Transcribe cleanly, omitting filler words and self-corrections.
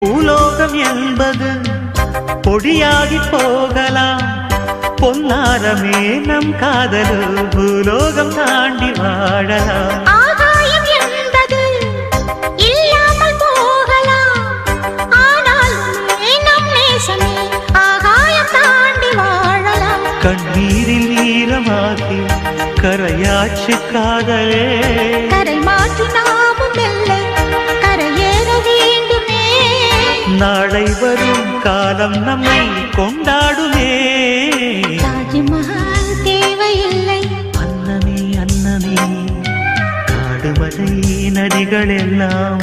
பூலோகம் என்பது பொடியாகி போகலாம், பொன்னாரமே நம் காதலு பூலோகம் தாண்டி வாழலாம். ஆகாயம் என்பது இல்லாமல் போகலாம், ஆனால் நம் நேசமே ஆகாயம் தாண்டி வாழலாம். கண்ணீரில் ஈரமாகி கரையாச்சு காதலே, கரை மாற்றி நாமும் வெல்ல கரையேற வேண்டுமே. நாளை வரும் காலம் நம்மை கொண்டாடுமே. தாஜ்மஹால் தேவையில்லை அன்னமே அன்னமே, காடுமலை நதிகள் எல்லாம்